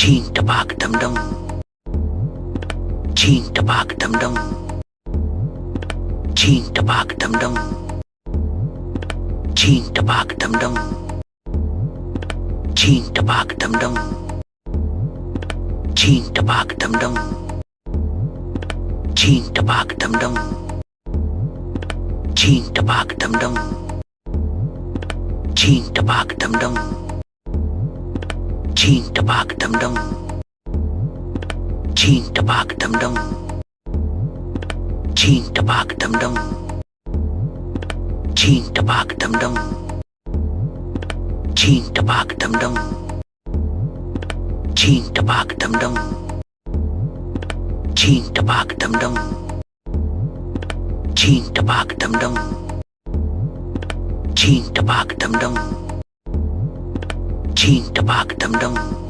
Cheen tapak dumdum. Cheen tapak dumdum. Cheen tapak dumdum. Cheen tapak dumdum. Cheen tapak dumdum. Cheen tapak dumdum. Cheen tapak dumdum. Cheen tapak dumdum. Cheen tapak dumdum. Cheen tapak dumdum. Cheen tapak dumdum. Cheen tapak dumdum. Cheen tapak dumdum. Cheen tapak dumdum. Cheen tapak dumdum. Cheen tapak dumdum. Cheen tapak dumdum. Cheen tapak dumdum. Cheen tapak dumdum.